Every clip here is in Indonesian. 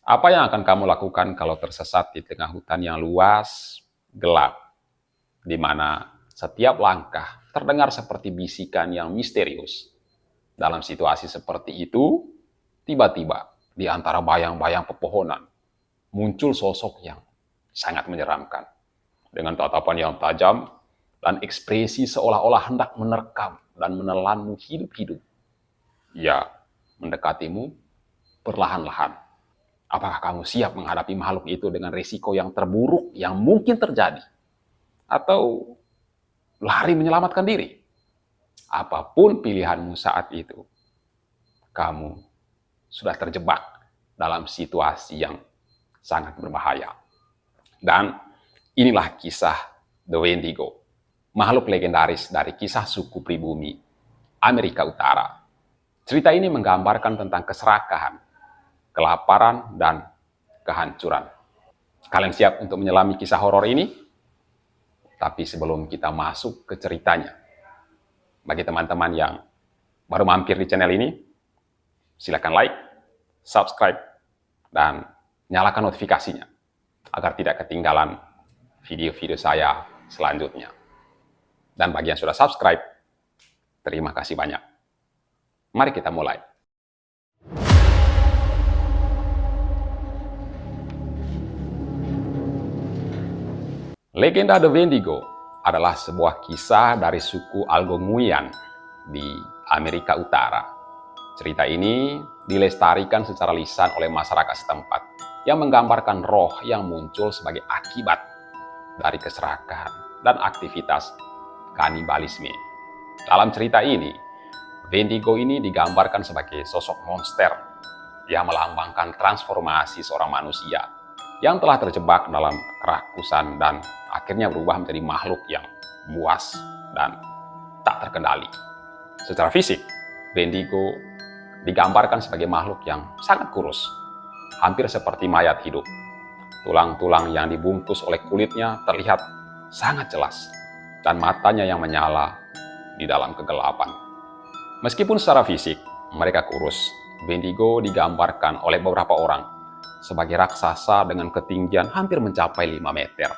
Apa yang akan kamu lakukan kalau tersesat di tengah hutan yang luas, gelap, di mana setiap langkah terdengar seperti bisikan yang misterius? Dalam situasi seperti itu, tiba-tiba di antara bayang-bayang pepohonan muncul sosok yang sangat menyeramkan. Dengan tatapan yang tajam dan ekspresi seolah-olah hendak menerkam dan menelanmu hidup-hidup. Ia mendekatimu perlahan-lahan. Apakah kamu siap menghadapi makhluk itu dengan risiko yang terburuk yang mungkin terjadi? Atau lari menyelamatkan diri? Apapun pilihanmu saat itu, kamu sudah terjebak dalam situasi yang sangat berbahaya. Dan inilah kisah The Wendigo, makhluk legendaris dari kisah suku pribumi Amerika Utara. Cerita ini menggambarkan tentang keserakahan, kelaparan, dan kehancuran. Kalian siap untuk menyelami kisah horor ini? Tapi sebelum kita masuk ke ceritanya, bagi teman-teman yang baru mampir di channel ini, silakan like, subscribe, dan nyalakan notifikasinya agar tidak ketinggalan video-video saya selanjutnya. Dan bagi yang sudah subscribe, terima kasih banyak. Mari kita mulai. Legenda The Wendigo adalah sebuah kisah dari suku Algonquian di Amerika Utara. Cerita ini dilestarikan secara lisan oleh masyarakat setempat yang menggambarkan roh yang muncul sebagai akibat dari keserakahan dan aktivitas kanibalisme. Dalam cerita ini, Wendigo ini digambarkan sebagai sosok monster yang melambangkan transformasi seorang manusia yang telah terjebak dalam kerakusan dan akhirnya berubah menjadi makhluk yang buas dan tak terkendali. Secara fisik, Wendigo digambarkan sebagai makhluk yang sangat kurus, hampir seperti mayat hidup. Tulang-tulang yang dibungkus oleh kulitnya terlihat sangat jelas, dan matanya yang menyala di dalam kegelapan. Meskipun secara fisik mereka kurus, Wendigo digambarkan oleh beberapa orang sebagai raksasa dengan ketinggian hampir mencapai 5 meter.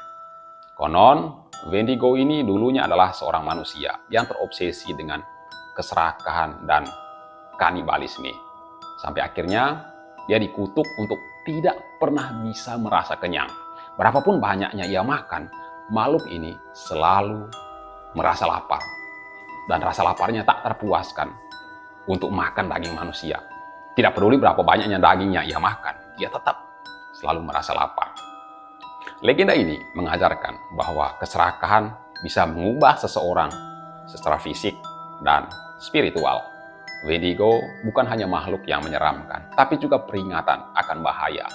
Konon, Wendigo ini dulunya adalah seorang manusia yang terobsesi dengan keserakahan dan kanibalisme. Sampai akhirnya dia dikutuk untuk tidak pernah bisa merasa kenyang. Berapapun banyaknya ia makan, makhluk ini selalu merasa lapar. Dan rasa laparnya tak terpuaskan untuk makan daging manusia. Tidak peduli berapa banyaknya dagingnya ia makan, ia tetap selalu merasa lapar. Legenda ini mengajarkan bahwa keserakahan bisa mengubah seseorang secara fisik dan spiritual. Wendigo bukan hanya makhluk yang menyeramkan, tapi juga peringatan akan bahaya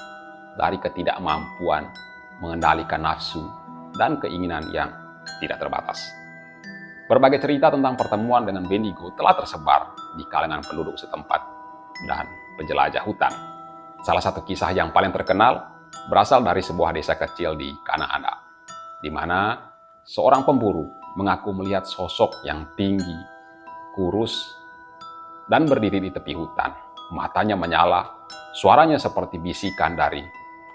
dari ketidakmampuan mengendalikan nafsu dan keinginan yang tidak terbatas. Berbagai cerita tentang pertemuan dengan Wendigo telah tersebar di kalangan penduduk setempat dan penjelajah hutan. Salah satu kisah yang paling terkenal berasal dari sebuah desa kecil di Kanada, di mana seorang pemburu mengaku melihat sosok yang tinggi, kurus, dan berdiri di tepi hutan. Matanya menyala, suaranya seperti bisikan dari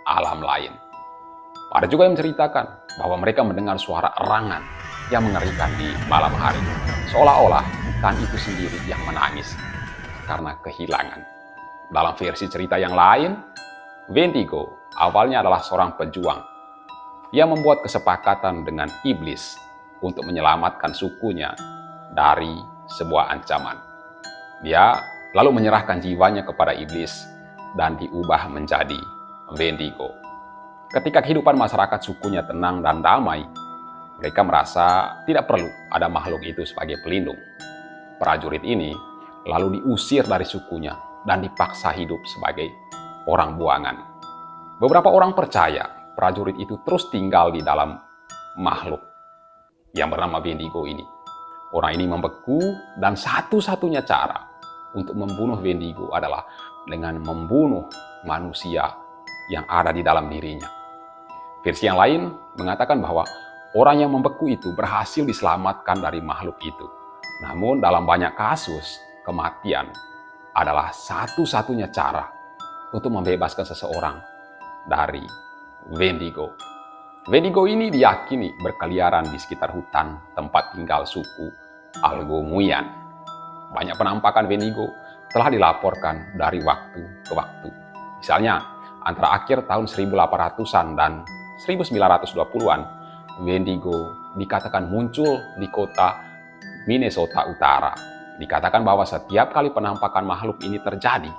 alam lain. Ada juga yang menceritakan bahwa mereka mendengar suara erangan yang mengerikan di malam hari, seolah-olah hutan itu sendiri yang menangis karena kehilangan. Dalam versi cerita yang lain, Wendigo awalnya adalah seorang pejuang yang membuat kesepakatan dengan iblis untuk menyelamatkan sukunya dari sebuah ancaman. Dia lalu menyerahkan jiwanya kepada iblis dan diubah menjadi Wendigo. Ketika kehidupan masyarakat sukunya tenang dan damai, mereka merasa tidak perlu ada makhluk itu sebagai pelindung. Prajurit ini lalu diusir dari sukunya dan dipaksa hidup sebagai orang buangan. Beberapa orang percaya prajurit itu terus tinggal di dalam makhluk yang bernama Wendigo ini. Orang ini membeku dan satu-satunya cara untuk membunuh Wendigo adalah dengan membunuh manusia yang ada di dalam dirinya. Versi yang lain mengatakan bahwa orang yang membeku itu berhasil diselamatkan dari makhluk itu. Namun dalam banyak kasus, kematian adalah satu-satunya cara untuk membebaskan seseorang dari Wendigo. Wendigo ini diyakini berkeliaran di sekitar hutan tempat tinggal suku Algonquian. Banyak penampakan Wendigo telah dilaporkan dari waktu ke waktu. Misalnya, antara akhir tahun 1800-an dan 1920-an, Wendigo dikatakan muncul di kota Minnesota Utara. Dikatakan bahwa setiap kali penampakan makhluk ini terjadi,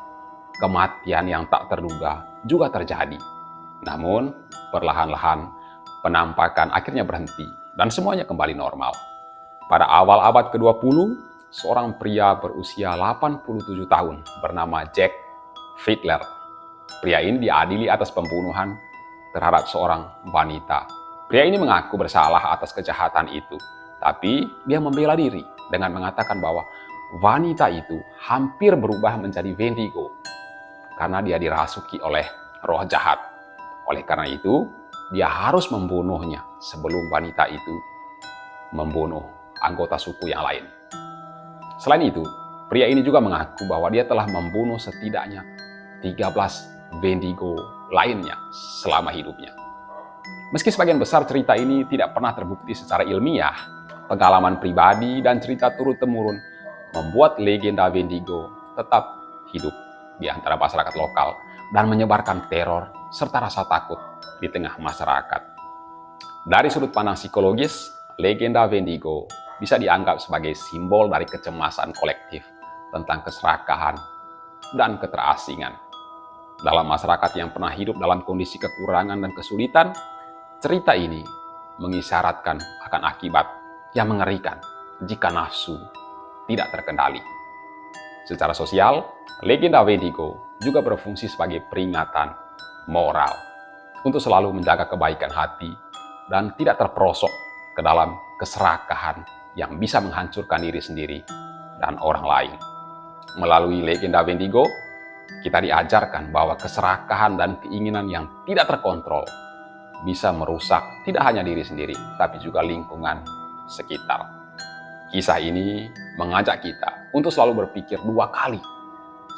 kematian yang tak terduga juga terjadi. Namun, perlahan-lahan penampakan akhirnya berhenti dan semuanya kembali normal. Pada awal abad ke-20, seorang pria berusia 87 tahun bernama Jack Fiedler. Pria ini diadili atas pembunuhan terhadap seorang wanita. Pria ini mengaku bersalah atas kejahatan itu, tapi dia membela diri dengan mengatakan bahwa wanita itu hampir berubah menjadi Wendigo karena dia dirasuki oleh roh jahat. Oleh karena itu, dia harus membunuhnya sebelum wanita itu membunuh anggota suku yang lain. Selain itu, pria ini juga mengaku bahwa dia telah membunuh setidaknya 13 Wendigo lainnya selama hidupnya. Meski sebagian besar cerita ini tidak pernah terbukti secara ilmiah, pengalaman pribadi dan cerita turun-temurun membuat legenda Wendigo tetap hidup di antara masyarakat lokal dan menyebarkan teror serta rasa takut di tengah masyarakat. Dari sudut pandang psikologis, legenda Wendigo bisa dianggap sebagai simbol dari kecemasan kolektif tentang keserakahan dan keterasingan. Dalam masyarakat yang pernah hidup dalam kondisi kekurangan dan kesulitan, cerita ini mengisyaratkan akan akibat yang mengerikan jika nafsu tidak terkendali. Secara sosial, legenda Wendigo juga berfungsi sebagai peringatan moral untuk selalu menjaga kebaikan hati dan tidak terperosok ke dalam keserakahan yang bisa menghancurkan diri sendiri dan orang lain. Melalui legenda Wendigo, kita diajarkan bahwa keserakahan dan keinginan yang tidak terkontrol bisa merusak tidak hanya diri sendiri, tapi juga lingkungan sekitar. Kisah ini mengajak kita untuk selalu berpikir 2 kali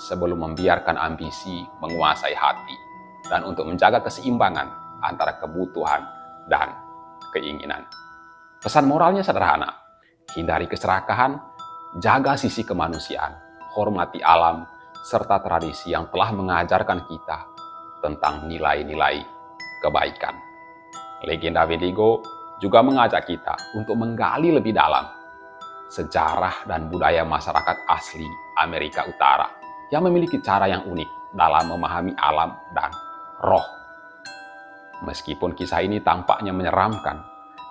sebelum membiarkan ambisi menguasai hati dan untuk menjaga keseimbangan antara kebutuhan dan keinginan. Pesan moralnya sederhana: hindari keserakahan, jaga sisi kemanusiaan, hormati alam, serta tradisi yang telah mengajarkan kita tentang nilai-nilai kebaikan. Legenda Wendigo juga mengajak kita untuk menggali lebih dalam sejarah dan budaya masyarakat asli Amerika Utara yang memiliki cara yang unik dalam memahami alam dan roh. Meskipun kisah ini tampaknya menyeramkan,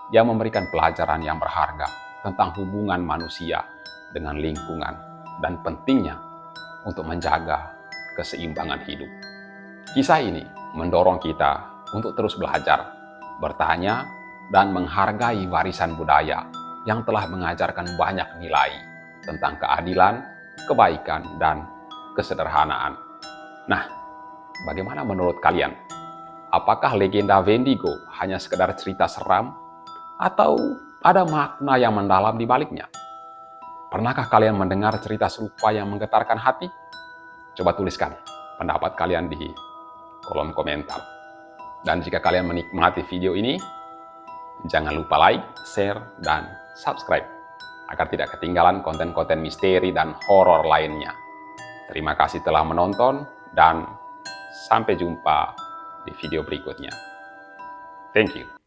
yang memberikan pelajaran yang berharga tentang hubungan manusia dengan lingkungan dan pentingnya untuk menjaga keseimbangan hidup. Kisah ini mendorong kita untuk terus belajar, bertanya, dan menghargai warisan budaya yang telah mengajarkan banyak nilai tentang keadilan, kebaikan, dan kesederhanaan. Nah, bagaimana menurut kalian? Apakah legenda Wendigo hanya sekedar cerita seram atau ada makna yang mendalam di baliknya? Pernahkah kalian mendengar cerita serupa yang menggetarkan hati? Coba tuliskan pendapat kalian di kolom komentar. Dan jika kalian menikmati video ini, jangan lupa like, share, dan subscribe agar tidak ketinggalan konten-konten misteri dan horor lainnya. Terima kasih telah menonton dan sampai jumpa di video berikutnya. Thank you.